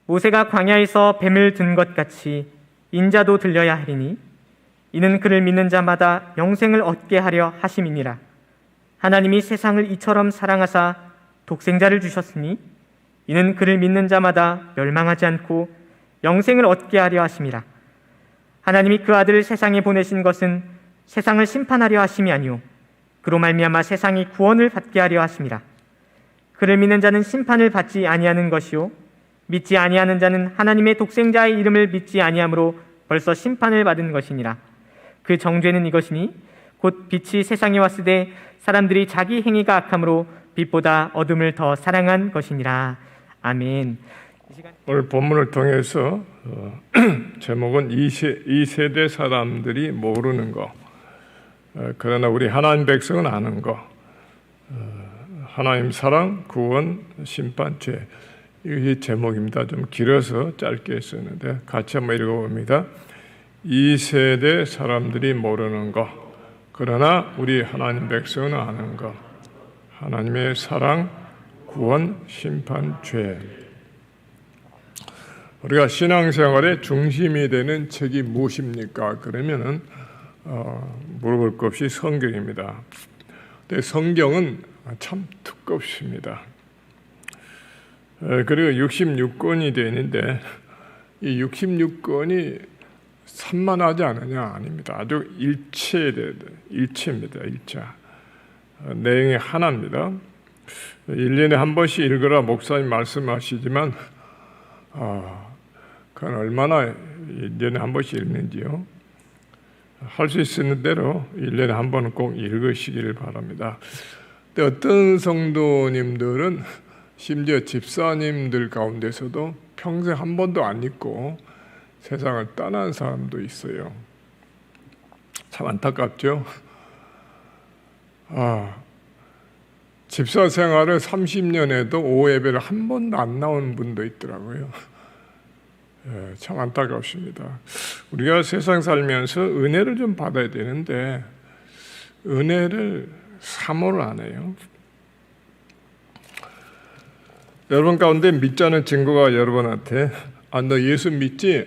모세가 광야에서 뱀을 든 것 같이 인자도 들려야 하리니 이는 그를 믿는 자마다 영생을 얻게 하려 하심이니라. 하나님이 세상을 이처럼 사랑하사 독생자를 주셨으니 이는 그를 믿는 자마다 멸망하지 않고 영생을 얻게 하려 하심이라. 하나님이 그 아들을 세상에 보내신 것은 세상을 심판하려 하심이 아니요 그로 말미암아 세상이 구원을 받게 하려 하심이라. 그를 믿는 자는 심판을 받지 아니하는 것이요 믿지 아니하는 자는 하나님의 독생자의 이름을 믿지 아니함으로 벌써 심판을 받은 것이니라. 그 정죄는 이것이니 곧 빛이 세상에 왔으되 사람들이 자기 행위가 악함으로 빛보다 어둠을 더 사랑한 것이니라. 아멘. 오늘 본문을 통해서 제목은 이 세대 사람들이 모르는 것, 그러나 우리 하나님 백성은 아는 것, 하나님 사랑, 구원, 심판, 죄, 이것이 제목입니다. 좀 길어서 짧게 썼는데 같이 한번 읽어봅니다. 이 세대 사람들이 모르는 것, 그러나 우리 하나님 백성은 아는 것, 하나님의 사랑, 구원, 심판, 죄. 우리가 신앙생활의 중심이 되는 책이 무엇입니까? 그러면은 물어볼 것 없이 성경입니다. 근데 성경은 참 두껍습니다. 그리고 66권이 되는데 이 66권이 산만하지 않으냐? 아닙니다. 아주 일체입니다. 일자. 내용이 하나입니다. 1년에 한 번씩 읽으라 목사님 말씀하시지만 그건 얼마나 1년에 한 번씩 읽는지요. 할 수 있는 대로 1년에 한 번은 꼭 읽으시기를 바랍니다. 근데 어떤 성도님들은 심지어 집사님들 가운데서도 평생 한 번도 안 읽고 세상을 떠난 사람도 있어요. 참 안타깝죠. 집사 생활을 30년 해도 오후 예배를 한 번도 안 나온 분도 있더라고요. 참 안타깝습니다. 우리가 세상 살면서 은혜를 좀 받아야 되는데 은혜를 사모를 안 해요. 여러분 가운데 믿자는 친구가 여러분한테 너 예수 믿지?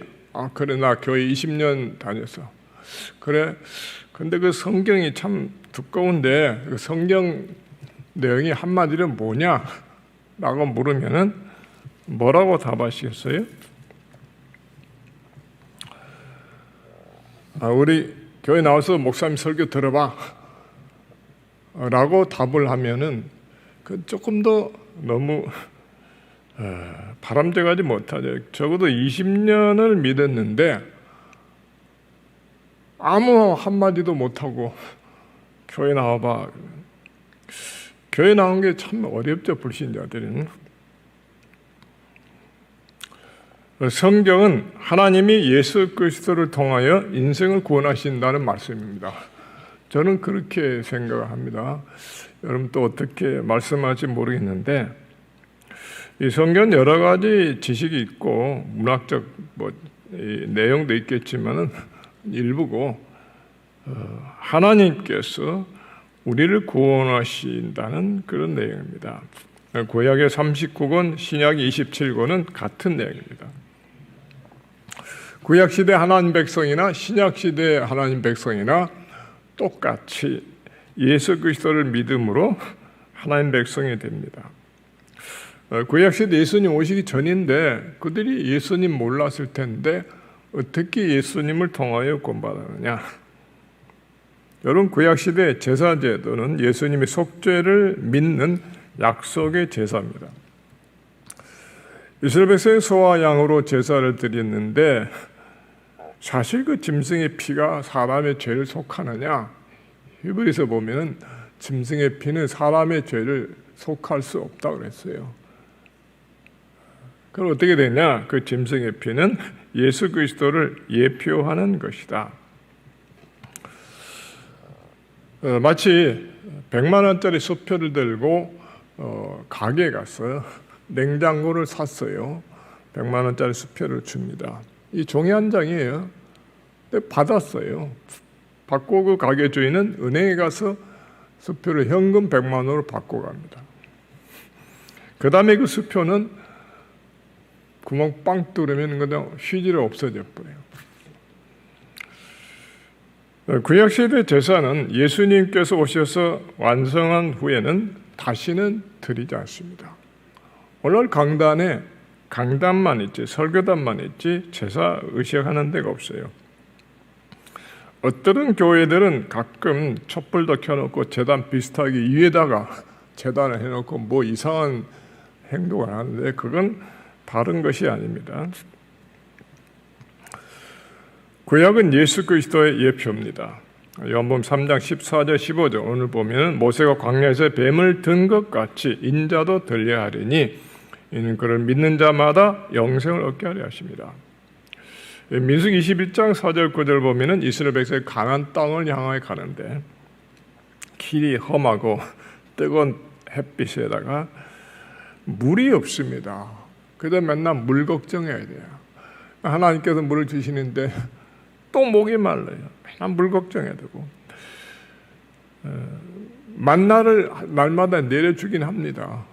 그래 나 교회 20년 다녔어. 그래 근데 그 성경이 참 두꺼운데 그 성경 내용이 한마디로 뭐냐? 라고 물으면은 뭐라고 답하시겠어요? 우리 교회 나와서 목사님 설교 들어봐 라고 답을 하면은 그 조금 더 너무 바람직하지 못하죠. 적어도 20년을 믿었는데 아무 한마디도 못하고 교회 나와봐. 교회 나온 게 참 어렵죠. 불신자들은. 성경은 하나님이 예수 그리스도를 통하여 인생을 구원하신다는 말씀입니다. 저는 그렇게 생각합니다. 여러분 또 어떻게 말씀할지 모르겠는데 이 성경 여러 가지 지식이 있고 문학적 내용도 있겠지만은 일부고 하나님께서 우리를 구원하신다는 그런 내용입니다. 구약의 39권, 신약 27권은 같은 내용입니다. 구약시대 하나님 백성이나 신약시대 하나님 백성이나 똑같이 예수 그리스도를 믿음으로 하나님 백성이 됩니다. 구약시대 예수님 오시기 전인데 그들이 예수님 몰랐을 텐데 어떻게 예수님을 통하여 구원받았느냐? 여러분 구약시대 제사제도는 예수님의 속죄를 믿는 약속의 제사입니다. 이스라엘 백성이 소와 양으로 제사를 드렸는데 사실 그 짐승의 피가 사람의 죄를 속하느냐? 히브리서 보면 짐승의 피는 사람의 죄를 속할 수 없다고 그랬어요. 그럼 어떻게 되냐? 그 짐승의 피는 예수 그리스도를 예표하는 것이다. 마치 100만 원짜리 수표를 들고 가게에 갔어요. 냉장고를 샀어요. 100만 원짜리 수표를 줍니다. 이 종이 한 장이에요. 근데 받았어요. 받고 그 가게 주인은 은행에 가서 수표를 현금 100만 원으로 받고 갑니다. 그 다음에 그 수표는 구멍 빵 뚫으면 그냥 휴지로 없어져 버려요. 구약시대 제사는 예수님께서 오셔서 완성한 후에는 다시는 드리지 않습니다. 오늘 강단만 있지, 설교단만 있지 제사 의식하는 데가 없어요. 어떤 교회들은 가끔 촛불도 켜놓고 제단 비슷하게 위에다가 제단을 해놓고 뭐 이상한 행동을 하는데 그건 다른 것이 아닙니다. 구약은 예수 그리스도의 예표입니다. 요한복음 3장 14절 15절 오늘 보면 모세가 광야에서 뱀을 든 것 같이 인자도 들려 하리니 이는 그를 믿는 자마다 영생을 얻게 하려 하십니다. 민수기 21장 4절 9절 보면 이스라엘 백성이 강한 땅을 향해 가는데 길이 험하고 뜨거운 햇빛에다가 물이 없습니다. 그래서 맨날 물 걱정해야 돼요. 하나님께서 물을 주시는데 또 목이 말라요. 맨날 물 걱정해야 되고 만나를 날마다 내려주긴 합니다.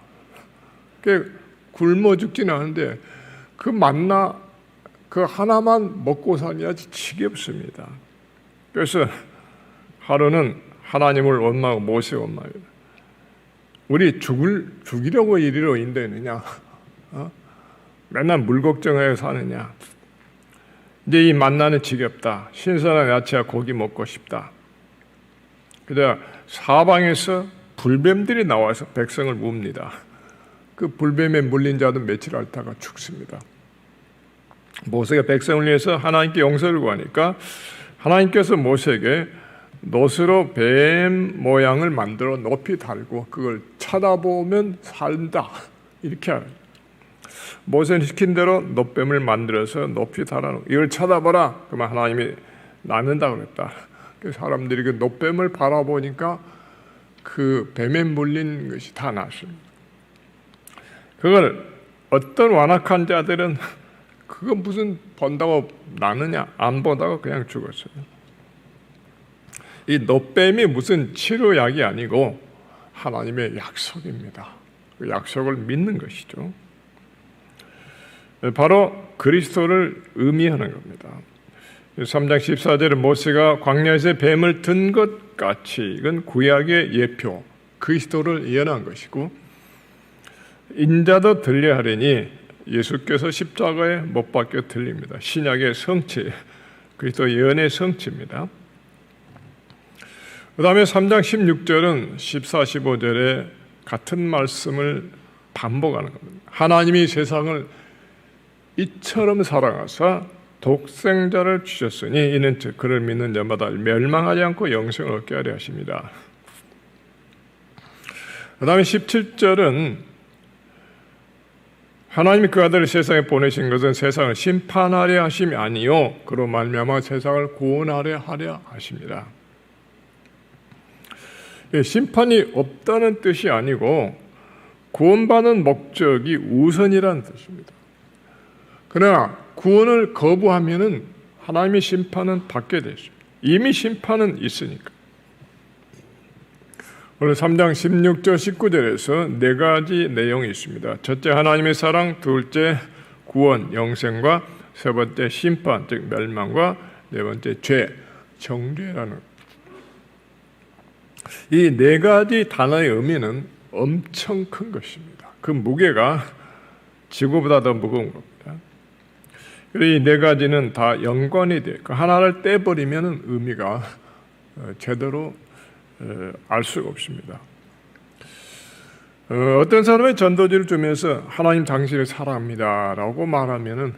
굶어 죽지는 않은데 그 만나 그 하나만 먹고 살아야지 지겹습니다. 그래서 하루는 하나님을 원망하고 모세 원망해요. 우리 죽이려고 이리로 인도했느냐? 맨날 물 걱정하여 사느냐? 이제 이 만나는 지겹다. 신선한 야채와 고기 먹고 싶다. 그러다 사방에서 불뱀들이 나와서 백성을 뭅니다. 그 불뱀에 물린 자도 며칠 앓다가 죽습니다. 모세가 백성을 위해서 하나님께 용서를 구하니까 하나님께서 모세에게 놋으로 뱀 모양을 만들어 높이 달고 그걸 쳐다보면 산다 이렇게 하라. 모세는 시킨 대로 놋뱀을 만들어서 높이 달아놓고 이걸 쳐다보라. 그러면 하나님이 낫는다 그랬다. 그래서 사람들이 그 놋뱀을 바라보니까 그 뱀에 물린 것이 다 났습니다. 그걸 어떤 완악한 자들은 그거 무슨 본다고 나느냐 안 보다가 그냥 죽었어요. 이 놋뱀이 무슨 치료약이 아니고 하나님의 약속입니다. 그 약속을 믿는 것이죠. 바로 그리스도를 의미하는 겁니다. 3장 14절에 모세가 광야에서 뱀을 든 것 같이 이건 구약의 예표 그리스도를 예언한 것이고 인자도 들려하리니 예수께서 십자가에 못 박혀 들립니다. 신약의 성취 그리스도 예언의 성취입니다. 그 다음에 3장 16절은 14, 15절에 같은 말씀을 반복하는 겁니다. 하나님이 세상을 이처럼 사랑하사 독생자를 주셨으니 이는 그를 믿는 자마다 멸망하지 않고 영생을 얻게 하려 하십니다. 그 다음에 17절은 하나님이 그 아들을 세상에 보내신 것은 세상을 심판하려 하심이 아니요 그로 말미암아 세상을 구원하려 하려 하십니다. 심판이 없다는 뜻이 아니고 구원받는 목적이 우선이라는 뜻입니다. 그러나 구원을 거부하면은 하나님의 심판은 받게 되십니다. 이미 심판은 있으니까. 오늘 3장 16절 19절에서 네 가지 내용이 있습니다. 첫째 하나님의 사랑, 둘째 구원, 영생과 세 번째 심판, 즉 멸망과 네 번째 죄, 정죄라는 이 네 가지 단어의 의미는 엄청 큰 것입니다. 그 무게가 지구보다 더 무거운 겁니다. 이 네 가지는 다 연관이 돼요. 하나를 떼버리면 의미가 제대로 알 수가 없습니다. 어떤 사람의 전도지를 주면서 하나님 당신을 사랑합니다 라고 말하면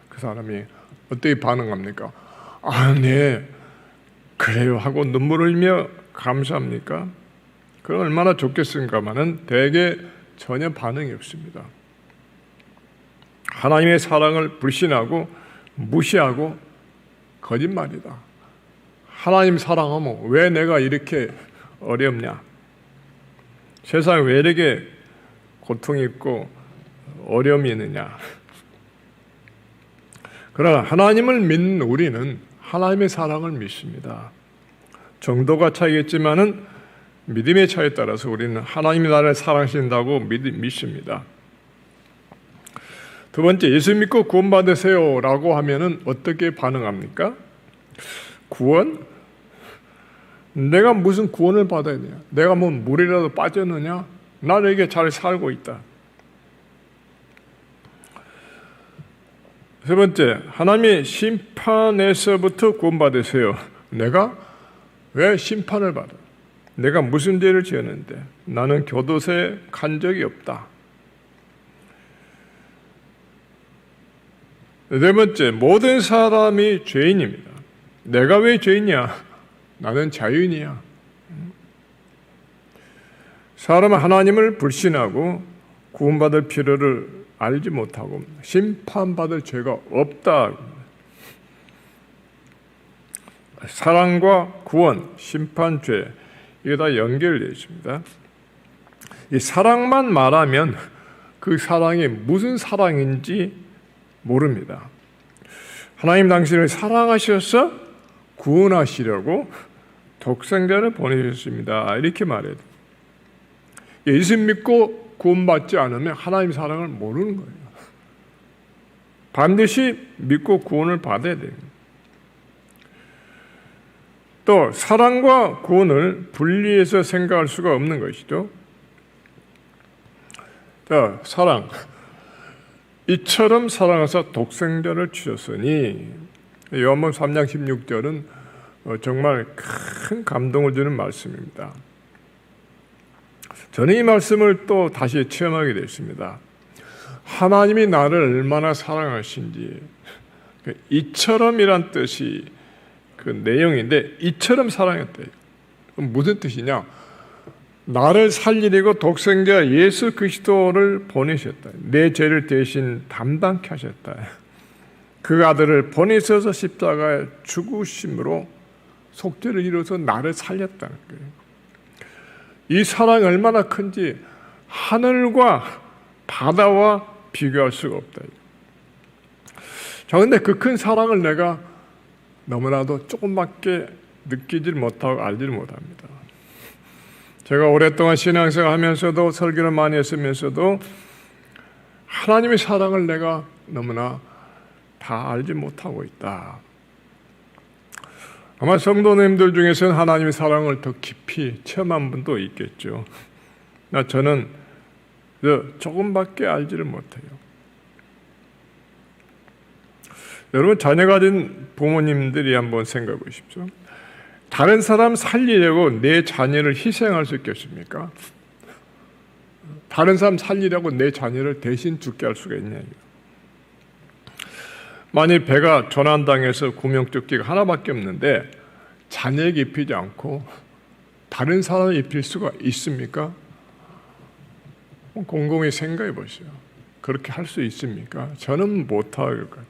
그 사람이 어떻게 반응합니까? 아, 네 그래요 하고 눈물을 흘리며 감사합니까? 그건 얼마나 좋겠습니까마는 대개 전혀 반응이 없습니다. 하나님의 사랑을 불신하고 무시하고 거짓말이다. 하나님 사랑하면 왜 내가 이렇게 어렵냐? 세상에 왜 이렇게 고통이 있고 어려움이 있느냐? 그러나 하나님을 믿는 우리는 하나님의 사랑을 믿습니다. 정도가 차이겠지만은 믿음의 차이에 따라서 우리는 하나님이 나를 사랑하신다고 믿습니다. 두 번째, 예수 믿고 구원받으세요 라고 하면은 어떻게 반응합니까? 구원? 내가 무슨 구원을 받아야 되냐? 내가 뭐 물이라도 빠졌느냐? 나는 이게 잘 살고 있다. 세 번째, 하나님의 심판에서부터 구원받으세요. 내가 왜 심판을 받아? 내가 무슨 죄를 지었는데? 나는 교도소에 간 적이 없다. 네 번째, 모든 사람이 죄인입니다. 내가 왜 죄인이야? 나는 자유인이야. 사람은 하나님을 불신하고 구원받을 필요를 알지 못하고 심판받을 죄가 없다. 사랑과 구원, 심판, 죄 이게 다 연결되어 있습니다. 이 사랑만 말하면 그 사랑이 무슨 사랑인지 모릅니다. 하나님 당신을 사랑하셔서 구원하시려고 독생자를 보내셨습니다. 이렇게 말해요. 예수 믿고 구원받지 않으면 하나님 사랑을 모르는 거예요. 반드시 믿고 구원을 받아야 됩니다. 또 사랑과 구원을 분리해서 생각할 수가 없는 것이죠. 자, 사랑. 이처럼 사랑하사 독생자를 주셨으니 요한복음 3장 16절은 정말 큰 감동을 주는 말씀입니다. 저는 이 말씀을 또 다시 체험하게 됐습니다. 하나님이 나를 얼마나 사랑하신지 이처럼이란 뜻이 그 내용인데 이처럼 사랑했대. 무슨 뜻이냐? 나를 살리려고 독생자 예수 그리스도를 보내셨다. 내 죄를 대신 담당케 하셨다. 그 아들을 보내셔서 십자가에 죽으심으로 속죄를 이루어서 나를 살렸다는 거예요. 이 사랑이 얼마나 큰지 하늘과 바다와 비교할 수가 없다. 자, 근데 그 큰 사랑을 내가 너무나도 조금밖에 느끼질 못하고 알지를 못합니다. 제가 오랫동안 신앙생활 하면서도 설교를 많이 했으면서도 하나님의 사랑을 내가 너무나 다 알지 못하고 있다. 아마 성도님들 중에서는 하나님의 사랑을 더 깊이 체험한 분도 있겠죠. 저는 조금밖에 알지를 못해요. 여러분, 자녀 가진 부모님들이 한번 생각해 보십시오. 다른 사람 살리려고 내 자녀를 희생할 수 있겠습니까? 다른 사람 살리려고 내 자녀를 대신 죽게 할 수가 있냐. 만일 배가 조난당해서 구명조끼가 하나밖에 없는데 자녀에게 입히지 않고 다른 사람에 입힐 수가 있습니까? 곰곰이 생각해 보세요. 그렇게 할 수 있습니까? 저는 못할 것 같아요.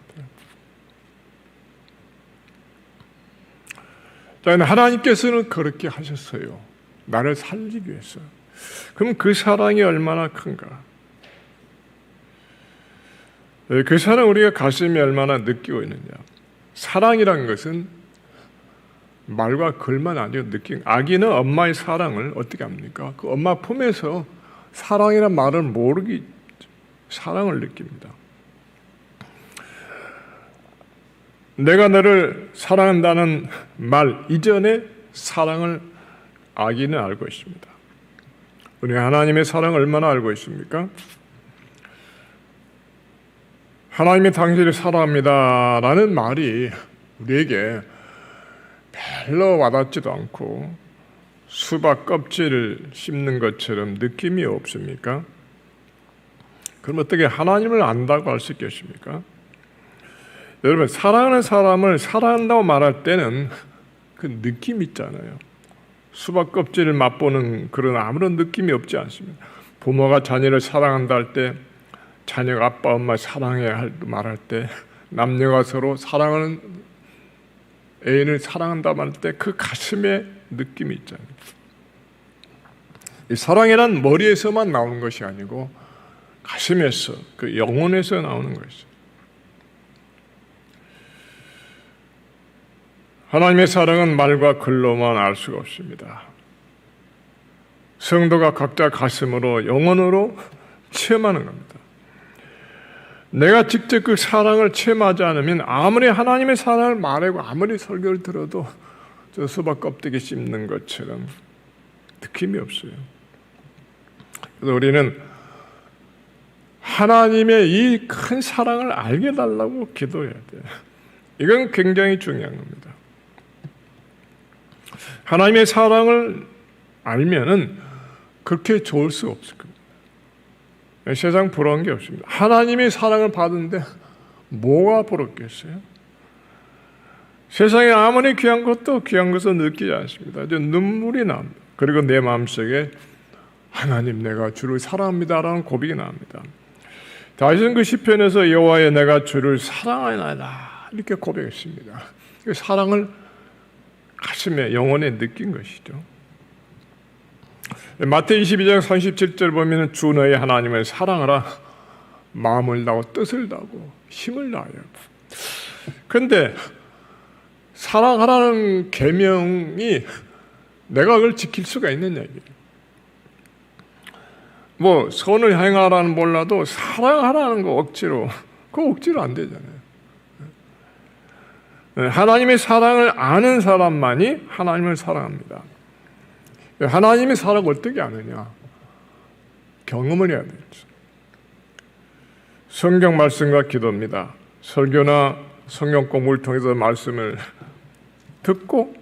하나님께서는 그렇게 하셨어요. 나를 살리기 위해서. 그럼 그 사랑이 얼마나 큰가? 그 사랑 우리가 가슴에 얼마나 느끼고 있느냐? 사랑이란 것은 말과 글만 아니고 느끼는. 아기는 엄마의 사랑을 어떻게 합니까? 그 엄마 품에서 사랑이란 말을 모르기 사랑을 느낍니다. 내가 너를 사랑한다는 말 이전에 사랑을 아기는 알고 있습니다. 우리 하나님의 사랑을 얼마나 알고 있습니까? 하나님이 당신을 사랑합니다 라는 말이 우리에게 별로 와닿지도 않고 수박 껍질을 씹는 것처럼 느낌이 없습니까? 그럼 어떻게 하나님을 안다고 할 수 있겠습니까? 여러분, 사랑하는 사람을 사랑한다고 말할 때는 그 느낌 있잖아요. 수박 껍질을 맛보는 그런 아무런 느낌이 없지 않습니다. 부모가 자녀를 사랑한다 할 때, 자녀가 아빠 엄마 사랑해 말할 때, 남녀가 서로 사랑하는 애인을 사랑한다 말할 때 그 가슴에 느낌이 있잖아요. 이 사랑이란 머리에서만 나오는 것이 아니고 가슴에서, 그 영혼에서 나오는 것이죠. 하나님의 사랑은 말과 글로만 알 수가 없습니다. 성도가 각자 가슴으로 영혼으로 체험하는 겁니다. 내가 직접 그 사랑을 체험하지 않으면 아무리 하나님의 사랑을 말하고 아무리 설교를 들어도 저 수박 껍데기 씹는 것처럼 느낌이 없어요. 그래서 우리는 하나님의 이 큰 사랑을 알게 달라고 기도해야 돼요. 이건 굉장히 중요한 겁니다. 하나님의 사랑을 알면은 그렇게 좋을 수 없을 겁니다. 세상 부러운 게 없습니다. 하나님의 사랑을 받은데 뭐가 부럽겠어요? 세상에 아무리 귀한 것도 귀한 것을 느끼지 않습니다. 이제 눈물이 납니다. 그리고 내 마음속에 하나님 내가 주를 사랑합니다라는 고백이 나옵니다. 다윗은 그 시편에서 여호와여 내가 주를 사랑하나이다 이렇게 고백했습니다. 그 사랑을 가슴에 영혼에 느낀 것이죠. 마태복음 22장 37절 보면 주 너의 하나님을 사랑하라 마음을 다하고 뜻을 다하고 힘을 다하여. 그런데 사랑하라는 계명이 내가 그걸 지킬 수가 있는 얘기예요. 뭐 선을 행하라는 몰라도 사랑하라는 거 억지로 그거 억지로 안 되잖아요. 하나님의 사랑을 아는 사람만이 하나님을 사랑합니다. 하나님의 사랑을 어떻게 아느냐? 경험을 해야 되죠. 성경 말씀과 기도입니다. 설교나 성경 공부를 통해서 말씀을 듣고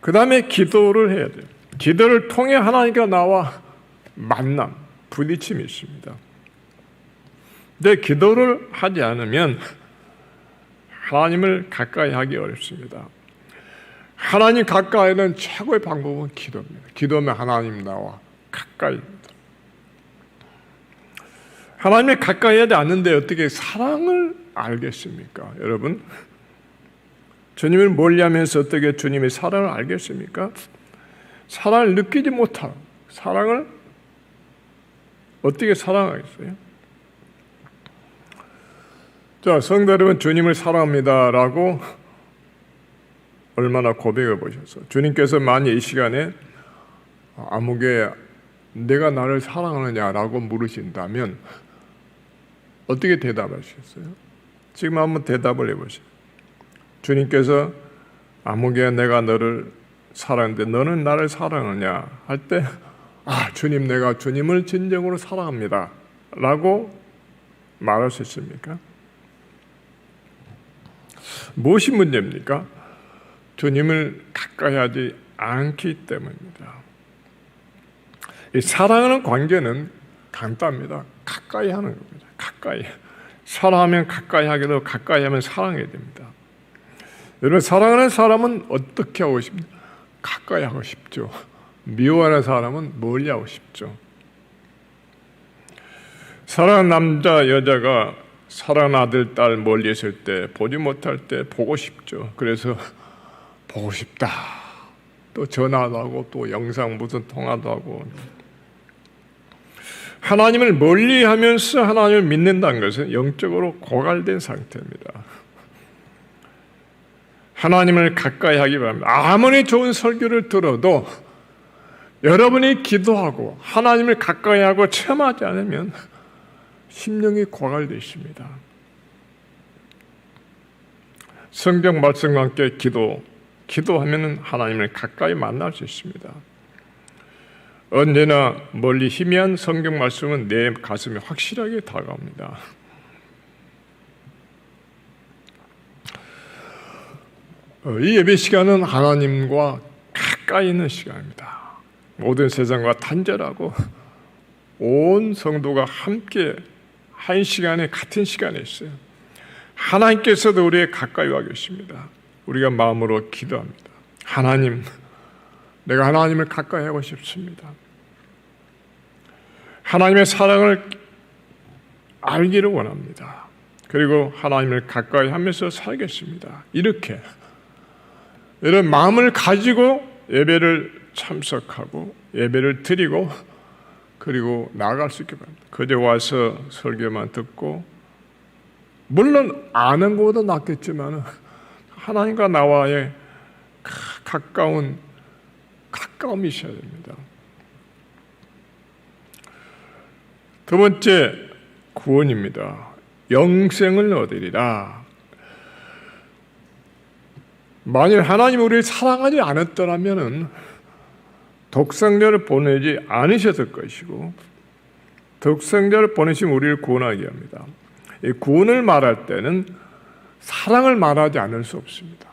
그 다음에 기도를 해야 돼요. 기도를 통해 하나님과 나와 만남, 부딪힘이 있습니다. 근데 기도를 하지 않으면 하나님을 가까이 하기 어렵습니다. 하나님 가까이는 최고의 방법은 기도입니다. 기도하면 하나님 나와 가까이입니다. 하나님을 가까이 하지 않는데 어떻게 사랑을 알겠습니까? 여러분, 주님을 멀리하면서 어떻게 주님의 사랑을 알겠습니까? 사랑을 느끼지 못하고 사랑을 어떻게 사랑하겠어요? 자, 성도 여러분, 주님을 사랑합니다라고 얼마나 고백해 보셨어요? 주님께서 만약 이 시간에 아무개 내가 나를 사랑하느냐라고 물으신다면 어떻게 대답하시겠어요? 지금 한번 대답을 해보세요. 주님께서 아무개 내가 너를 사랑하는데 너는 나를 사랑하느냐 할 때 주님 내가 주님을 진정으로 사랑합니다 라고 말할 수 있습니까? 무엇이 문제입니까? 주님을 가까이 하지 않기 때문입니다. 이 사랑하는 관계는 간단합니다. 가까이 하는 겁니다. 가까이. 사랑하면 가까이 하게 되고 가까이 하면 사랑해야 됩니다. 여러분, 사랑하는 사람은 어떻게 하고 싶습니까? 가까이 하고 싶죠. 미워하는 사람은 멀리 하고 싶죠. 사랑하는 남자, 여자가 사랑하는 아들, 딸 멀리 있을 때 보지 못할 때 보고 싶죠. 그래서 보고 싶다. 또 전화도 하고 또 영상 무슨 통화도 하고. 하나님을 멀리하면서 하나님을 믿는다는 것은 영적으로 고갈된 상태입니다. 하나님을 가까이 하기 바랍니다. 아무리 좋은 설교를 들어도 여러분이 기도하고 하나님을 가까이 하고 체험하지 않으면 심령이 고갈되어 있습니다. 성경 말씀과 함께 기도하면 하나님을 가까이 만날 수 있습니다. 언제나 멀리 희미한 성경 말씀은 내 가슴에 확실하게 다가옵니다. 이 예배 시간은 하나님과 가까이 있는 시간입니다. 모든 세상과 단절하고 온 성도가 함께 한 시간에 같은 시간에 있어요. 하나님께서도 우리의 가까이 와 계십니다. 우리가 마음으로 기도합니다. 하나님, 내가 하나님을 가까이 하고 싶습니다. 하나님의 사랑을 알기를 원합니다. 그리고 하나님을 가까이 하면서 살겠습니다. 이렇게 이런 마음을 가지고 예배를 참석하고 예배를 드리고 그리고 나아갈 수 있게 바랍니다. 그저 와서 설교만 듣고 물론 아는 것보다 낫겠지만 하나님과 나와의 가까움이 있어야 됩니다. 두 번째, 구원입니다. 영생을 얻으리라. 만일 하나님이 우리를 사랑하지 않았더라면 독생자를 보내지 않으셨을 것이고, 독생자를 보내시면 우리를 구원하게 합니다. 이 구원을 말할 때는 사랑을 말하지 않을 수 없습니다.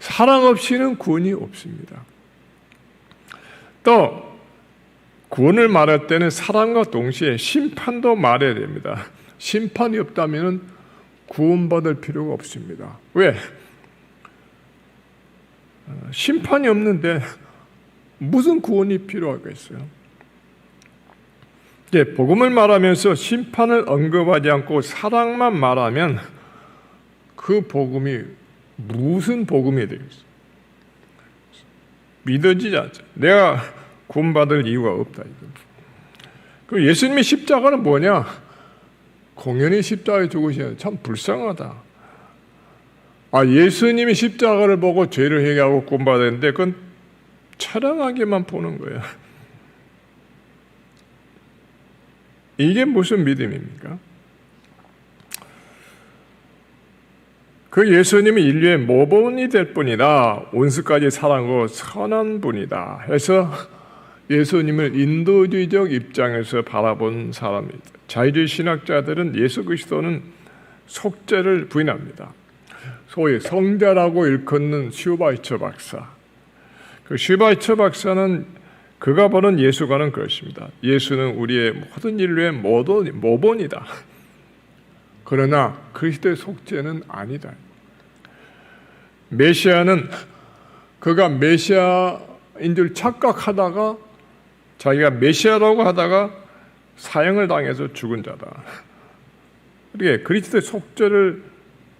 사랑 없이는 구원이 없습니다. 또 구원을 말할 때는 사랑과 동시에 심판도 말해야 됩니다. 심판이 없다면 구원받을 필요가 없습니다. 왜? 심판이 없는데 무슨 구원이 필요하겠어요? 이제 복음을 말하면서 심판을 언급하지 않고 사랑만 말하면 그 복음이 무슨 복음이 되겠어요? 믿어지지 않죠. 내가 구원받을 이유가 없다. 그 예수님의 십자가는 뭐냐? 공연히 십자가에 죽으시는 참 불쌍하다. 예수님이 십자가를 보고 죄를 회개하고 구원받았는데 그건 처량하게만 보는 거예요. 이게 무슨 믿음입니까? 그 예수님이 인류의 모범이 될 뿐이다. 온수까지 사랑하고 선한 분이다. 해서 예수님을 인도주의적 입장에서 바라본 사람입니다. 자유주의 신학자들은 예수 그리스도는 속죄를 부인합니다. 소위 성자라고 일컫는 슈바이처 박사. 그 슈바이처 박사는 그가 보는 예수관은 그렇습니다. 예수는 우리의 모든 인류의 모본이다. 그러나 그리스도의 속죄는 아니다. 메시아는 그가 메시아인 줄 착각하다가 자기가 메시아라고 하다가 사형을 당해서 죽은 자다. 그러게 그리스도의 속죄를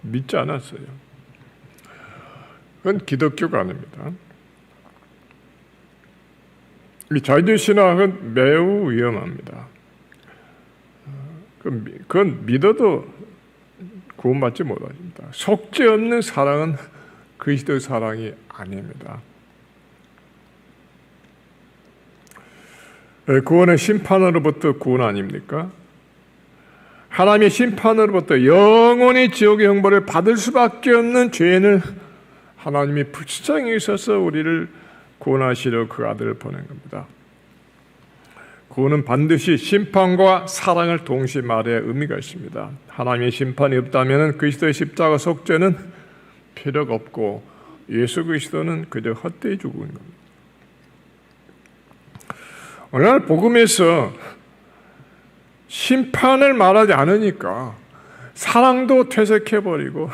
믿지 않았어요. 그건 기독교가 아닙니다. 이 자유주의 신학은 매우 위험합니다. 그건 믿어도 구원받지 못합니다. 속죄 없는 사랑은 그리스도의 사랑이 아닙니다. 구원은 심판으로부터 구원 아닙니까? 하나님의 심판으로부터 영원히 지옥의 형벌을 받을 수밖에 없는 죄인을 하나님이 불쌍히 있어서 우리를 구원하시려 그 아들을 보낸 겁니다. 구원은 반드시 심판과 사랑을 동시에 말해야 의미가 있습니다. 하나님의 심판이 없다면 그리스도의 십자가 속죄는 필요가 없고 예수 그리스도는 그저 헛되이 죽은 겁니다. 오늘 복음에서 심판을 말하지 않으니까 사랑도 퇴색해버리고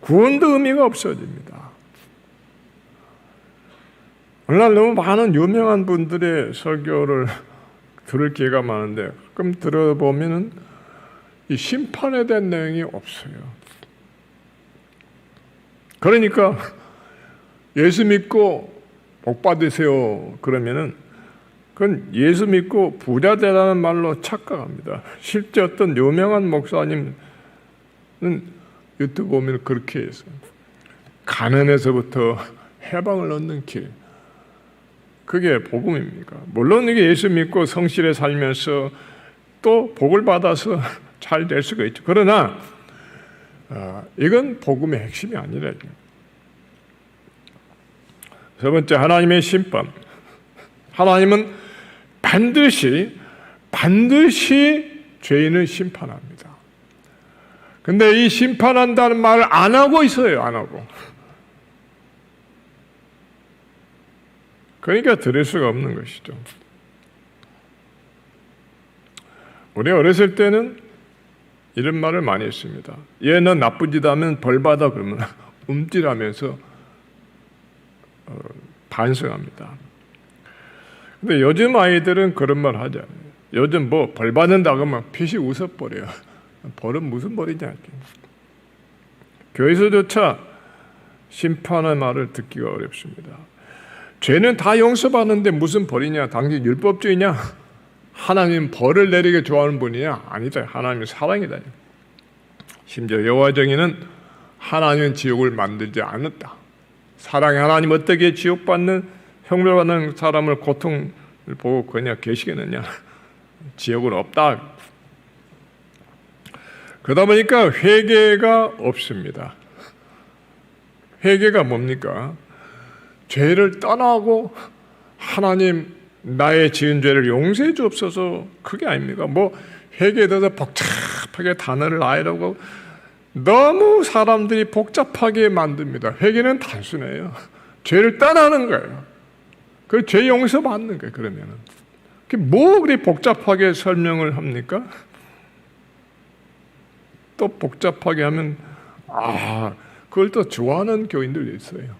구원도 의미가 없어집니다. 오늘날 너무 많은 유명한 분들의 설교를 들을 기회가 많은데 가끔 들어보면은 이 심판에 대한 내용이 없어요. 그러니까 예수 믿고 복 받으세요 그러면은 그건 예수 믿고 부자 되라는 말로 착각합니다. 실제 어떤 유명한 목사님은 유튜브 보면 그렇게 했어요. 가난에서부터 해방을 얻는 길. 그게 복음입니까? 물론 이게 예수 믿고 성실히 살면서 또 복을 받아서 잘 될 수가 있죠. 그러나 이건 복음의 핵심이 아니라. 세 번째, 하나님의 심판. 하나님은 반드시 죄인을 심판합니다. 근데 이 심판한다는 말을 안 하고 있어요. 안 하고. 그러니까 들을 수가 없는 것이죠. 우리 어렸을 때는 이런 말을 많이 했습니다. 얘 너 나쁜 짓 하면 벌 받아 그러면 움찔하면서 반성합니다. 근데 요즘 아이들은 그런 말 하지 않아요. 요즘 뭐 벌 받는다 그러면 피식 웃어버려요. 벌은 무슨 벌이냐. 교회에서조차 심판의 말을 듣기가 어렵습니다. 죄는 다 용서받는데 무슨 벌이냐? 당신 율법주의냐? 하나님 벌을 내리게 좋아하는 분이냐? 아니다. 하나님은 사랑이다. 심지어 여호와 정의는 하나님은 지옥을 만들지 않았다. 사랑의 하나님 어떻게 지옥받는 형벌받는 사람을 고통을 보고 그냥 계시겠느냐? 지옥은 없다. 그러다 보니까 회개가 없습니다. 회개가 뭡니까? 죄를 떠나고 하나님 나의 지은 죄를 용서해 주옵소서, 그게 아닙니까? 회개에 대해서 복잡하게 단어를 나열하고 너무 사람들이 복잡하게 만듭니다. 회개는 단순해요. 죄를 떠나는 거예요. 그 죄 용서 받는 거예요. 그러면은 뭐 그리 복잡하게 설명을 합니까? 또 복잡하게 하면 그걸 또 좋아하는 교인들이 있어요.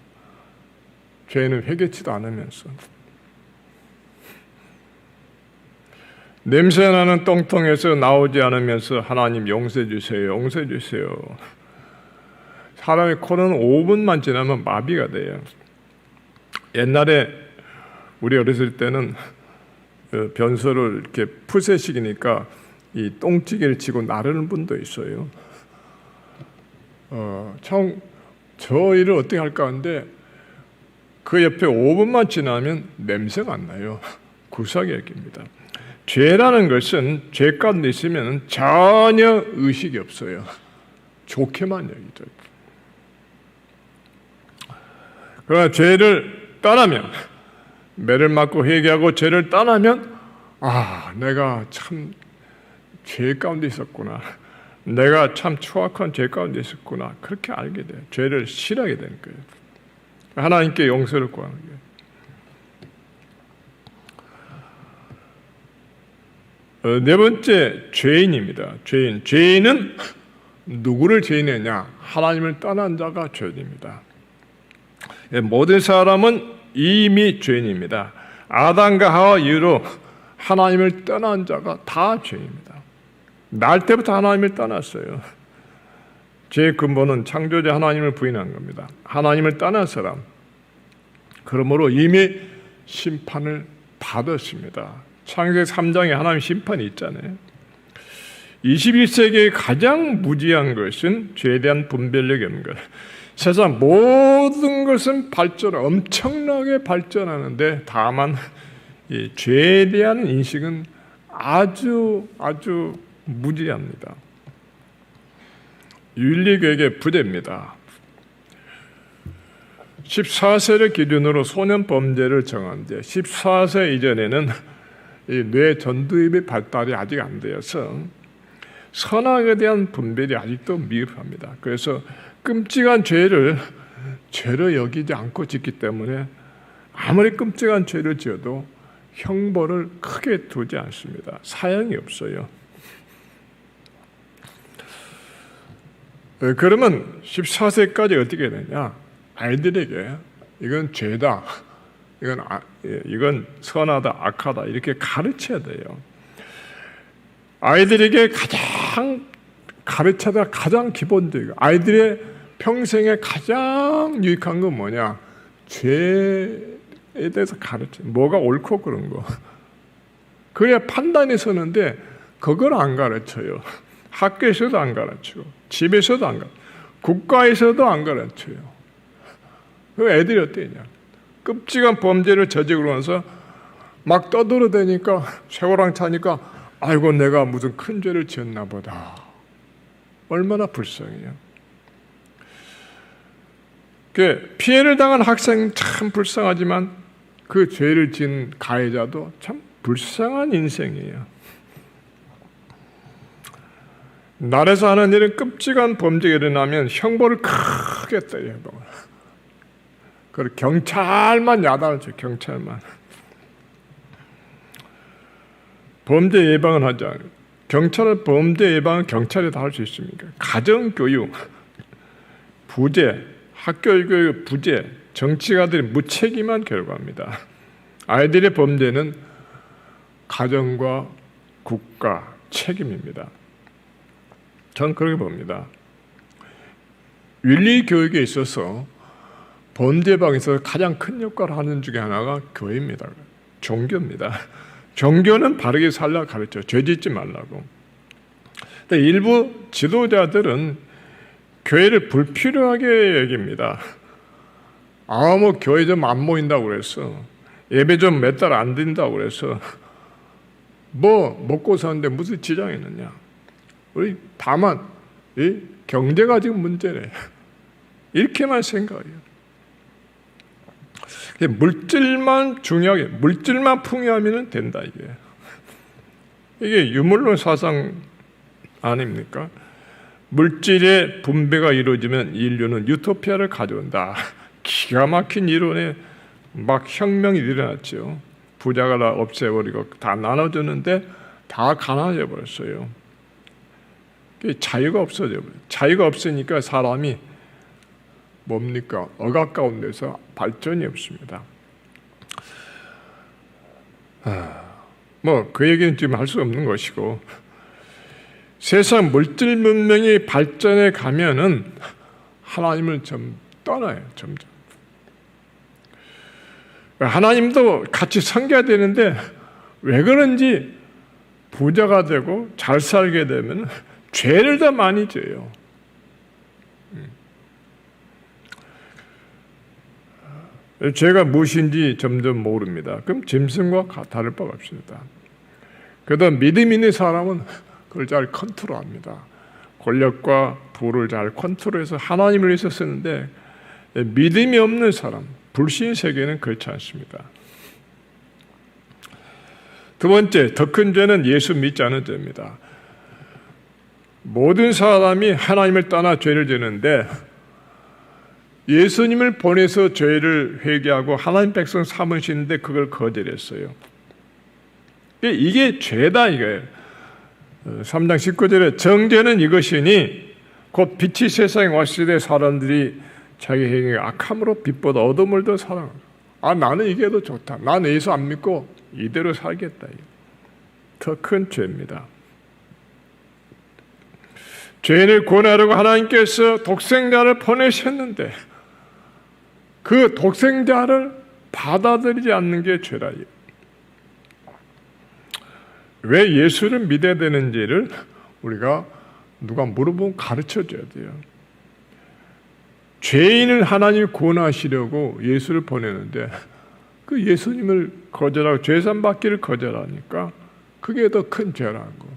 죄는 회개치도 않으면서 냄새나는 똥통에서 나오지 않으면서 하나님 용서해 주세요, 용서해 주세요. 사람의 코는 5분만 지나면 마비가 돼요. 옛날에 우리 어렸을 때는 변소를 이렇게 푸세식이니까 이 똥찌개를 치고 나르는 분도 있어요. 참 저 일을 어떻게 할까 하는데 그 옆에 5분만 지나면 냄새가 안 나요. 구수하게 여깁니다. 죄라는 것은 죄 가운데 있으면 전혀 의식이 없어요. 좋게만 여기죠. 그러나 죄를 떠나면, 매를 맞고 회개하고 죄를 떠나면 내가 참 죄 가운데 있었구나, 내가 참 추악한 죄 가운데 있었구나, 그렇게 알게 돼요. 죄를 싫어하게 되는 거예요. 하나님께 용서를 구하는 거예요. 네 번째, 죄인입니다. 죄인은 누구를 죄인이냐? 하나님을 떠난 자가 죄인입니다. 모든 사람은 이미 죄인입니다. 아담과 하와 이후로 하나님을 떠난 자가 다 죄인입니다. 날 때부터 하나님을 떠났어요. 죄의 근본은 창조자 하나님을 부인한 겁니다. 하나님을 떠난 사람, 그러므로 이미 심판을 받았습니다. 창세기 3장에 하나님 심판이 있잖아요. 21세기의 가장 무지한 것은 죄에 대한 분별력이 없는 것. 세상 모든 것은 엄청나게 발전하는데 다만 이 죄에 대한 인식은 아주 무지합니다. 윤리교육의 부재입니다. 14세를 기준으로 소년 범죄를 정하는데 14세 이전에는 이 뇌 전두엽의 발달이 아직 안 되어서 선악에 대한 분별이 아직도 미흡합니다. 그래서 끔찍한 죄를 죄로 여기지 않고 짓기 때문에 아무리 끔찍한 죄를 지어도 형벌을 크게 두지 않습니다. 사형이 없어요. 그러면 14세까지 어떻게 되냐? 아이들에게 이건 죄다, 이건 선하다, 악하다 이렇게 가르쳐야 돼요. 아이들에게 가장 기본적이고 아이들의 평생에 가장 유익한 건 뭐냐? 죄에 대해서 가르쳐. 뭐가 옳고 그런 거. 그래야 판단이 서는데 그걸 안 가르쳐요. 학교에서도 안 가르치고 집에서도 안 가르치고 국가에서도 안 가르쳐요. 그 애들이 어때냐? 끔찍한 범죄를 저지르고 나서 막 떠들어대니까 쇠고랑 차니까 아이고 내가 무슨 큰 죄를 지었나 보다. 얼마나 불쌍해요. 피해를 당한 학생 참 불쌍하지만 그 죄를 지은 가해자도 참 불쌍한 인생이에요. 나라에서 하는 일은 끔찍한 범죄가 일어나면 형벌을 크게 때려요. 그리고 경찰만 야단을 쳐요. 경찰만. 범죄 예방은 하지 않아요. 범죄 예방은 경찰이 다 할 수 있습니까? 가정교육, 부재, 학교교육 부재, 정치가들이 무책임한 결과입니다. 아이들의 범죄는 가정과 국가 책임입니다. 전 그렇게 봅니다. 윤리 교육에 있어서 범죄 예방에서 가장 큰 역할을 하는 중에 하나가 교회입니다. 종교입니다. 종교는 바르게 살라 가르쳐, 죄 짓지 말라고. 근데 일부 지도자들은 교회를 불필요하게 여깁니다. 교회 좀 안 모인다고 그래서, 예배 좀 몇 달 안 드린다고 그래서, 먹고 사는데 무슨 지장이 있느냐. 우리 다만 이 경제가 지금 문제래. 이렇게만 생각해요. 물질만 중요하게, 물질만 풍요하면 된다, 이게 유물론 사상 아닙니까? 물질의 분배가 이루어지면 인류는 유토피아를 가져온다. 기가 막힌 이론에 막 혁명이 일어났죠. 부자가 다 없애버리고 다 나눠줬는데 다 가난해져 버렸어요. 자유가 없어져 버려요. 자유가 없으니까 사람이 뭡니까? 억압 가운데서 발전이 없습니다. 뭐 그 얘기는 지금 할 수 없는 것이고, 세상 물질 문명이 발전해 가면은 하나님을 좀 떠나요. 점점. 하나님도 같이 섬겨야 되는데 왜 그런지 부자가 되고 잘 살게 되면 죄를 더 많이 져요. 죄가 무엇인지 점점 모릅니다. 그럼 짐승과 다를 바가 없습니다. 그래도 믿음 있는 사람은 그걸 잘 컨트롤합니다. 권력과 부를 잘 컨트롤해서 하나님을 위해서 쓰는데, 믿음이 없는 사람, 불신 세계는 그렇지 않습니다. 두 번째, 더 큰 죄는 예수 믿지 않은 죄입니다. 모든 사람이 하나님을 떠나 죄를 지는데 예수님을 보내서 죄를 회개하고 하나님 백성 삼으시는데 그걸 거절했어요. 이게 죄다 이거예요. 3장 19절에 정죄는 이것이니 곧 빛이 세상에 왔을 때 사람들이 자기 행위 악함으로 빛보다 어둠을 더 사랑한다. 나는 이게 더 좋다. 나는 예수 안 믿고 이대로 살겠다. 더 큰 죄입니다. 죄인을 구원하려고 하나님께서 독생자를 보내셨는데 그 독생자를 받아들이지 않는 게 죄라. 왜 예수를 믿어야 되는지를 우리가 누가 물어보면 가르쳐 줘야 돼요. 죄인을 하나님이 구원하시려고 예수를 보내는데 그 예수님을 거절하고 죄산 받기를 거절하니까 그게 더 큰 죄라는 거.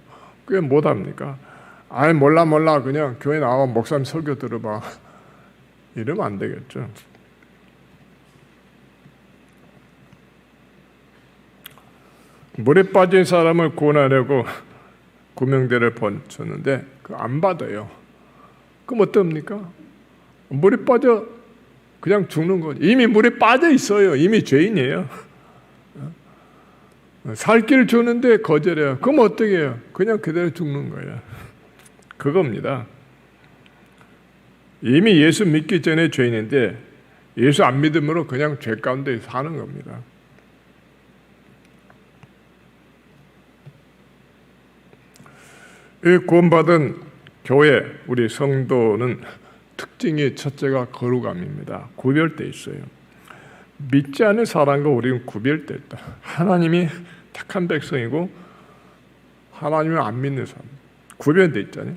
그게 못합니까? 몰라 그냥 교회 나와 목사님 설교 들어봐. 이러면 안 되겠죠. 물에 빠진 사람을 구원하려고 구명대를 줬는데 그 안 받아요. 그럼 어떻습니까? 물에 빠져 그냥 죽는 거죠. 이미 물에 빠져 있어요. 이미 죄인이에요. 살 길을 주는데 거절해요. 그럼 어떻게 해요? 그냥 그대로 죽는 거예요. 그겁니다. 이미 예수 믿기 전에 죄인인데 예수 안 믿음으로 그냥 죄 가운데 사는 겁니다. 이 구원받은 교회, 우리 성도는 특징이 첫째가 거룩함입니다. 구별되어 있어요. 믿지 않은 사람과 우리는 구별되어 있다. 하나님이 택한 백성이고 하나님을 안 믿는 사람 구별되어 있잖아요.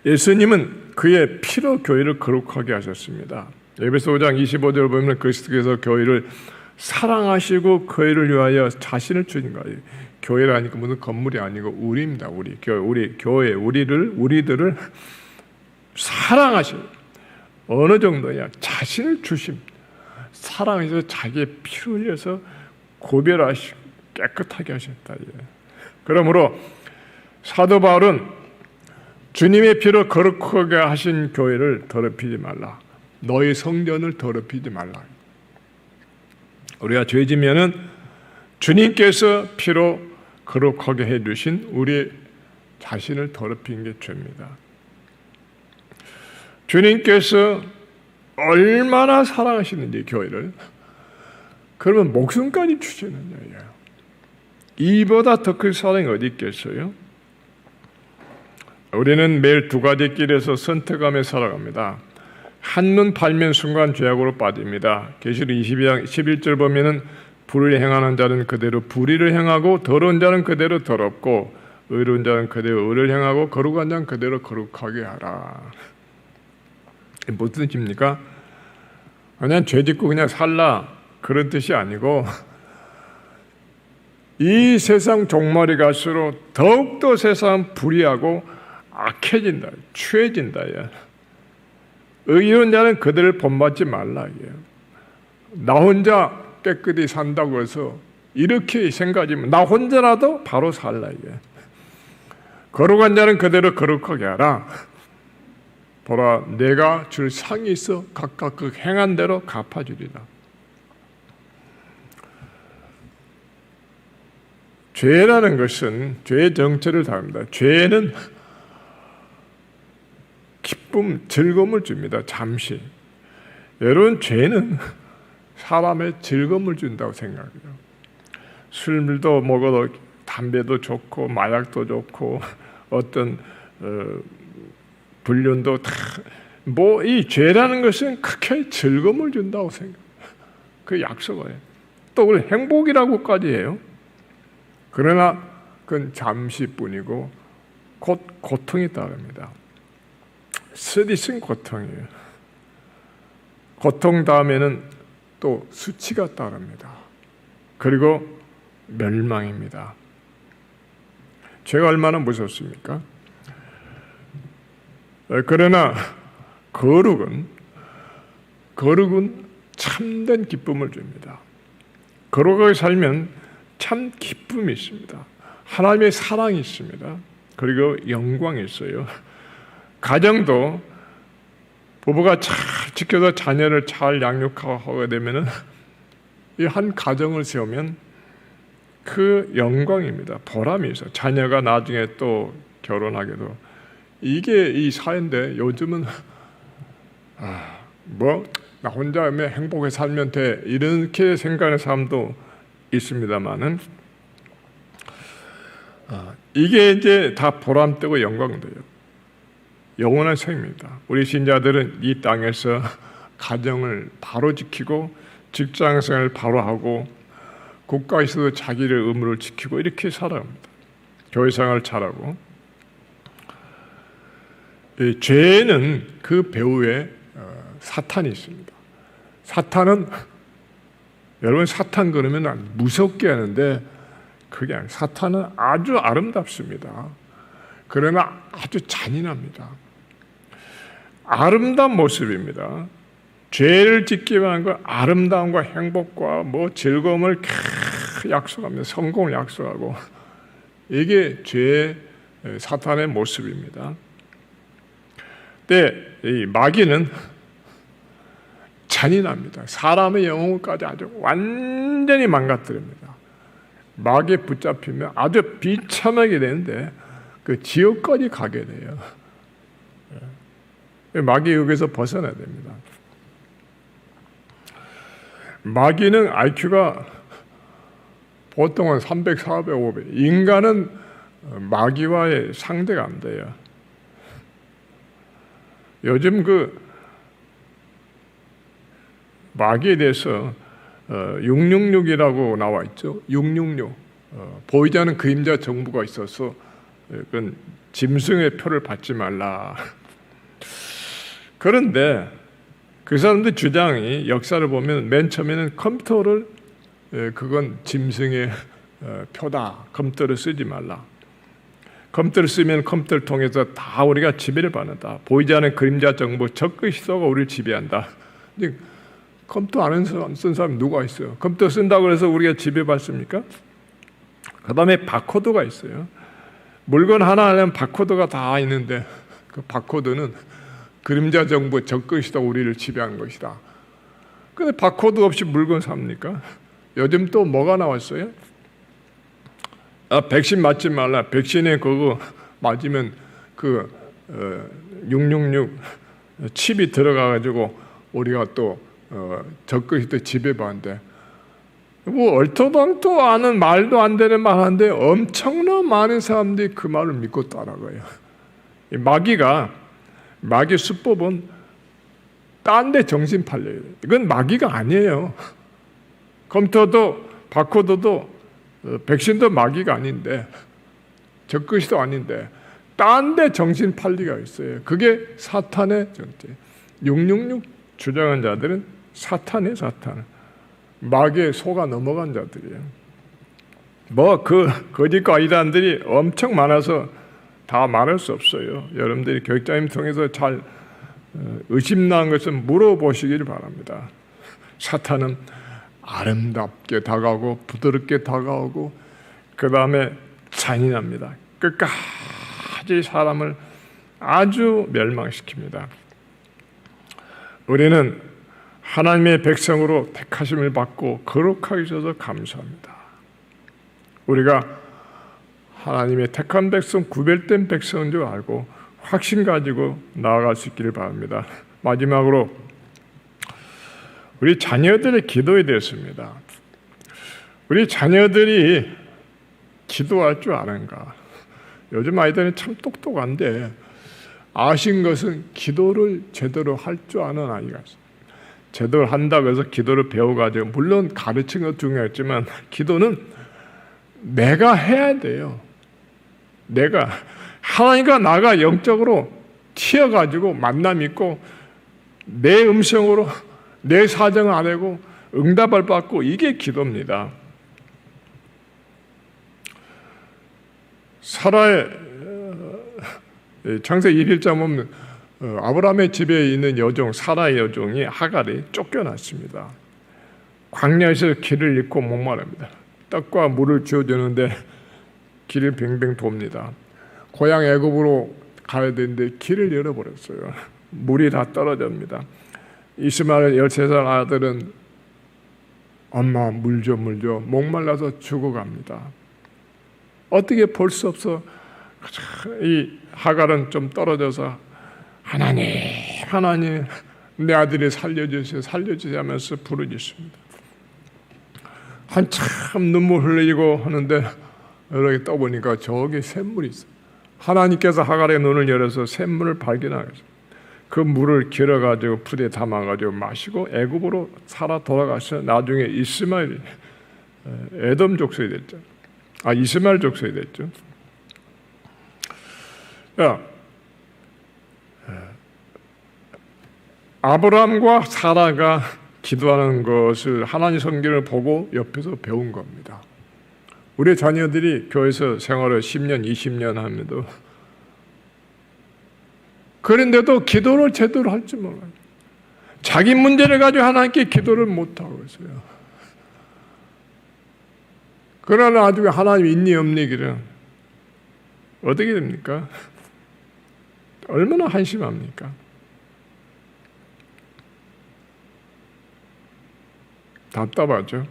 예수님은 그의 피로 교회를 거룩하게 하셨습니다. 에베소 5장 25절 보면 그리스도께서 교회를 사랑하시고 교회를 위하여 자신을 주신 거예요. 교회라니까 무슨 건물이 아니고 우리입니다. 우리 교회 우리들을 사랑하시고 어느 정도냐 자신을 주심 사랑해서 자기의 피를 흘려서 구별하시고 깨끗하게 하셨다. 그러므로 사도 바울은 주님의 피로 거룩하게 하신 교회를 더럽히지 말라. 너희 성전을 더럽히지 말라. 우리가 죄지면은 주님께서 피로 거룩하게 해주신 우리 자신을 더럽히는 게 죄입니다. 주님께서 얼마나 사랑하시는지 교회를 그러면 목숨까지 주시느냐. 이보다 더 큰 사랑이 어디 있겠어요? 우리는 매일 두 가지 길에서 선택하며 살아갑니다. 한눈 팔면 순간 죄악으로 빠집니다. 계시록 22장 11절 보면은 불을 행하는 자는 그대로 불의를 행하고 더러운 자는 그대로 더럽고 의로운 자는 그대로 의를 행하고 거룩한 자는 그대로 거룩하게 하라. 무슨 뜻입니까? 그냥 죄 짓고 그냥 살라 그런 뜻이 아니고 이 세상 종말이 갈수록 더욱더 세상은 불의하고 악해진다, 추해진다. 의로운 자는 그들을 본받지 말라. 나 혼자 깨끗이 산다고 해서 이렇게 생각하지만 나 혼자라도 바로 살라. 거룩한 자는 그대로 거룩하게 하라. 보라, 내가 줄 상이 있어 각각 그 행한 대로 갚아주리라. 죄라는 것은 죄의 정체를 다릅니다. 죄는 기쁨, 즐거움을 줍니다. 잠시. 여러분, 죄는 사람의 즐거움을 준다고 생각해요. 술도 먹어도 담배도 좋고 마약도 좋고 어떤 불륜도 다 뭐 이 죄라는 것은 크게 즐거움을 준다고 생각해요. 그 약속을 또 그걸 행복이라고까지 해요. 그러나 그건 잠시뿐이고 곧 고통이 따릅니다. 쓰디쓴 고통이에요. 고통 다음에는 또 수치가 따릅니다. 그리고 멸망입니다. 죄가 얼마나 무섭습니까? 그러나 거룩은 참된 기쁨을 줍니다. 거룩하게 살면 참 기쁨이 있습니다. 하나님의 사랑이 있습니다. 그리고 영광이 있어요. 가정도 부부가 잘 지켜서 자녀를 잘 양육하게 되면은 이 한 가정을 세우면 그 영광입니다. 보람이 있어요. 자녀가 나중에 또 결혼하게도 이게 이 사회인데 요즘은 나 혼자 행복하게 살면 돼 이렇게 생각하는 사람도 있습니다만은 이게 이제 다 보람되고 영광돼요. 영원한 생입니다. 우리 신자들은 이 땅에서 가정을 바로 지키고 직장생활을 바로 하고 국가에서도 자기의 의무를 지키고 이렇게 살아갑니다. 교회생활을 잘하고 죄는 그 배후에 사탄이 있습니다. 사탄은 여러분 사탄 그러면 무섭게 하는데 그게 아니에요. 사탄은 아주 아름답습니다. 그러나 아주 잔인합니다. 아름다운 모습입니다. 죄를 짓기 위한 거 아름다움과 행복과 즐거움을 약속합니다. 성공을 약속하고 이게 죄의 사탄의 모습입니다. 근데 이 마귀는 잔인합니다. 사람의 영혼까지 아주 완전히 망가뜨립니다. 마귀에 붙잡히면 아주 비참하게 되는데 그 지옥까지 가게 돼요. 마귀 여기서 벗어나야 됩니다. 마귀는 IQ가 보통은 300, 400, 500. 인간은 마귀와의 상대가 안 돼요. 요즘 그 마귀에 대해서 666이라고 나와 있죠. 666. 보이지 않는 그림자 정부가 있어서 그건 짐승의 표를 받지 말라. 그런데 그 사람들 주장이 역사를 보면 맨 처음에는 컴퓨터를 그건 짐승의 표다. 컴퓨터를 쓰지 말라. 컴퓨터를 쓰면 컴퓨터를 통해서 다 우리가 지배를 받는다. 보이지 않는 그림자 정부 적그리스도가 우리를 지배한다. 컴퓨터 안 쓴 사람이 누가 있어요? 컴퓨터 쓴다고 해서 우리가 지배받습니까? 그 다음에 바코드가 있어요. 물건 하나 하려면 바코드가 다 있는데 그 바코드는 그림자 정부 적그리스도가 우리를 지배한 것이다. 근데 바코드 없이 물건 삽니까? 요즘 또 뭐가 나왔어요? 백신 맞지 말라. 백신에 그거 맞으면 그 666 칩이 들어가가지고 우리가 또 적그리스도 지배받는데 얼토당토 아는 말도 안 되는 말 하는데 엄청난 많은 사람들이 그 말을 믿고 따라가요. 마귀 수법은 딴 데 정신 팔려요. 이건 마귀가 아니에요. 컴퓨터도 바코드도 백신도 마귀가 아닌데 적그리스도 아닌데 딴 데 정신 팔리가 있어요. 그게 사탄의 정체. 666 주장한 자들은 사탄이에요. 사탄. 마귀에 속아 넘어간 자들이에요. 그 거짓과 이단들이 엄청 많아서 다 말할 수 없어요. 여러분들이 교육자님 통해서 잘 의심나는 것을 물어보시길 바랍니다. 사탄은 아름답게 다가오고 부드럽게 다가오고 그 다음에 잔인합니다. 끝까지 사람을 아주 멸망시킵니다. 우리는 하나님의 백성으로 택하심을 받고 거룩하게 있어서 감사합니다. 우리가 하나님의 택한 백성, 구별된 백성인 줄 알고 확신 가지고 나아갈 수 있기를 바랍니다. 마지막으로 우리 자녀들의 기도에 대해서입니다. 우리 자녀들이 기도할 줄 아는가? 요즘 아이들은 참 똑똑한데 아신 것은 기도를 제대로 할 줄 아는 아이가 있어요. 제대로 한다고 해서 기도를 배워가지고 물론 가르치는 것도 중요했지만 기도는 내가 해야 돼요. 내가 하나님과 나가 영적으로 튀어가지고 만남 있고 내 음성으로 내 사정을 안 하고 응답을 받고 이게 기도입니다. 사라의 창세기 21장 보면 아브라함의 집에 있는 여종 사라의 여종이 하갈이 쫓겨났습니다. 광야에서 길을 잃고 목마릅니다. 떡과 물을 주어주는데 길을 뱅뱅 돕니다. 고향 애굽으로 가야 되는데 길을 잃어버렸어요. 물이 다 떨어집니다. 이스마엘 13살 아들은 엄마 물 줘 목말라서 죽어갑니다. 어떻게 볼 수 없어. 이 하갈은 좀 떨어져서 하나님 내 아들이 살려주세요 하면서 부르짖습니다. 한참 눈물 흘리고 하는데 이렇게 떠보니까 저기 샘물이 있어요. 하나님께서 하갈의 눈을 열어서 샘물을 발견하게 했어요. 그 물을 길어가지고 푸대에 담아가지고 마시고 애굽으로 살아 돌아가서 나중에 이스마엘 에돔 족속이 됐죠. 이스마엘 족속이 됐죠. 아브라함과 사라가 기도하는 것을 하나님 성경을 보고 옆에서 배운 겁니다. 우리 자녀들이 교회에서 생활을 10년, 20년 하면도 그런데도 기도를 제대로 할 줄 몰라요. 자기 문제를 가지고 하나님께 기도를 못하고 있어요. 그러나 나중에 하나님 있니 없니 길은 어떻게 됩니까? 얼마나 한심합니까? 답답하죠.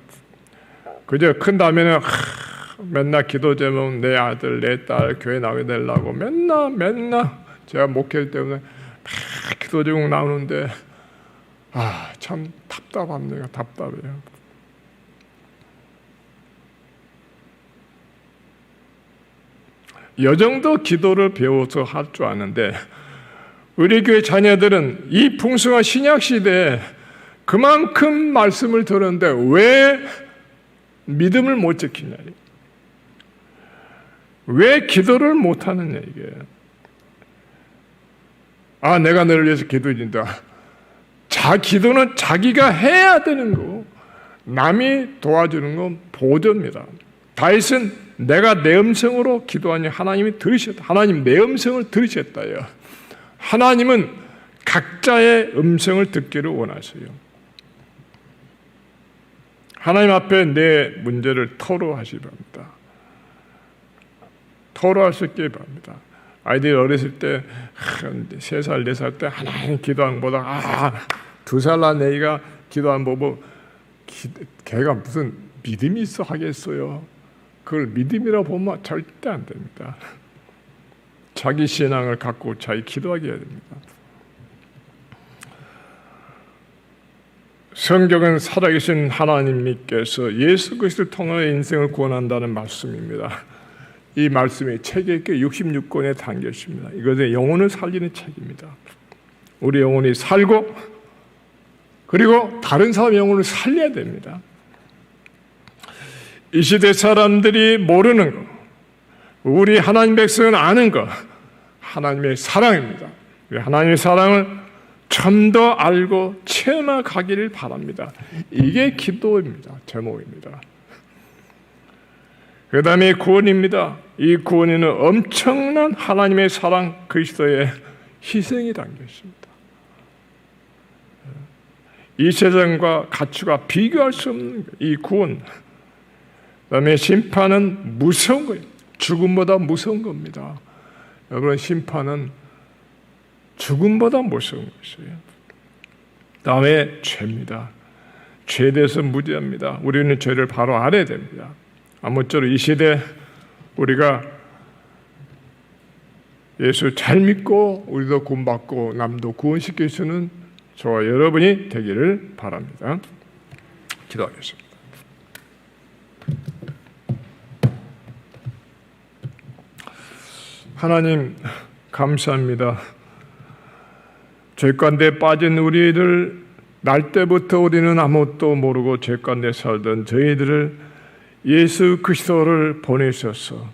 그저 큰 다음에는 맨날 기도 제목 내 아들 내 딸 교회 나오게 되려고 맨날 제가 목회 때문에 기도 제목 나오는데 참 답답합니다. 답답해요. 이 정도 기도를 배워서 할 줄 아는데 우리 교회 자녀들은 이 풍성한 신약 시대에 그만큼 말씀을 들었는데 왜 믿음을 못 지키냐, 왜 기도를 못 하느냐 이게. 내가 너를 위해서 기도해준다. 기도는 자기가 해야 되는 거, 남이 도와주는 건 보조입니다. 다윗은 내가 내 음성으로 기도하니 하나님이 들으셨다. 하나님 내 음성을 들으셨다요. 하나님은 각자의 음성을 듣기를 원하세요. 하나님 앞에 내 문제를 토로하시기 바랍니다. 토로할 수 있게 바랍니다. 아이들이 어렸을 때 3살, 4살 때 하나님 기도하는 것보다 2살 난 애가 기도하는 보고 걔가 무슨 믿음이 있어 하겠어요. 그걸 믿음이라고 보면 절대 안 됩니다. 자기 신앙을 갖고 자기 기도하게 해야 됩니다. 성경은 살아계신 하나님께서 예수 그리스도를 통하여 인생을 구원한다는 말씀입니다. 이 말씀이 책에 66권에 담겨 있습니다. 이것은 영혼을 살리는 책입니다. 우리 영혼이 살고 그리고 다른 사람 영혼을 살려야 됩니다. 이 시대 사람들이 모르는 것, 우리 하나님 백성은 아는 것, 하나님의 사랑입니다. 하나님의 사랑을 좀 더 알고 체험해 가기를 바랍니다. 이게 기도입니다. 제목입니다. 그 다음에 구원입니다. 이 구원에는 엄청난 하나님의 사랑, 그리스도의 희생이 담겨 있습니다. 이 세상과 가치가 비교할 수 없는 이 구원. 그 다음에 심판은 무서운 거예요. 죽음보다 무서운 겁니다. 여러분, 심판은 죽음보다 무서운 것이에요. 다음에 죄입니다. 죄에 대해서 무지합니다. 우리는 죄를 바로 알아야 됩니다. 아무쪼록 이 시대 우리가 예수 잘 믿고 우리도 구원받고 남도 구원시킬 수 있는 저와 여러분이 되기를 바랍니다. 기도하겠습니다. 하나님 감사합니다. 죄 가운데 빠진 우리를 날 때부터 우리는 아무것도 모르고 죄 가운데 살던 저희들을 예수 그리스도를 보내셔서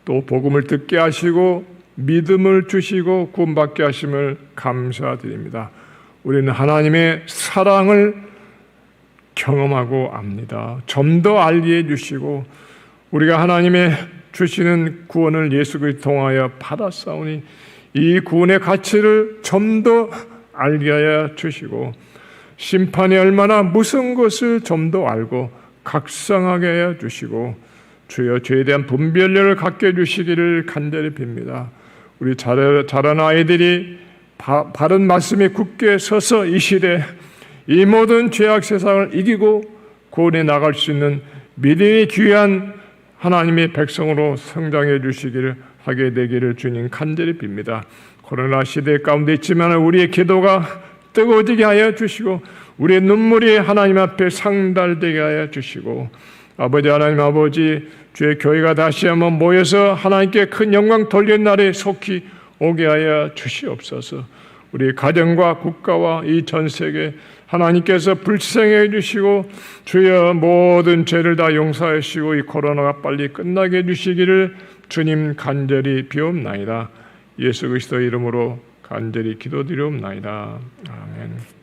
또 복음을 듣게 하시고 믿음을 주시고 구원받게 하심을 감사드립니다. 우리는 하나님의 사랑을 경험하고 압니다. 좀 더 알게 해주시고 우리가 하나님의 주시는 구원을 예수 그리스도 통하여 받았사오니 이 구원의 가치를 좀 더 알게 하여 주시고 심판이 얼마나 무서운 것을 좀 더 알고 각성하게 하여 주시고 주여 죄에 대한 분별력을 갖게 해주시기를 간절히 빕니다. 우리 자란 아이들이 바른 말씀에 굳게 서서 이 시대 이 모든 죄악 세상을 이기고 구원해 나갈 수 있는 믿음이 귀한 하나님의 백성으로 성장해 주시기를 하게 되기를 주님 간절히 빕니다. 코로나 시대 가운데 있지만 우리의 기도가 뜨거워지게 하여 주시고 우리의 눈물이 하나님 앞에 상달되게 하여 주시고 아버지 하나님 아버지 주의 교회가 다시 한번 모여서 하나님께 큰 영광 돌리는 날에 속히 오게 하여 주시옵소서. 우리 가정과 국가와 이 전 세계 하나님께서 불쌍해 주시고 주여 모든 죄를 다 용서하시고 이 코로나가 빨리 끝나게 해주시기를 주님 간절히 비옵나이다. 예수 그리스도 이름으로 간절히 기도드리옵나이다. 아멘.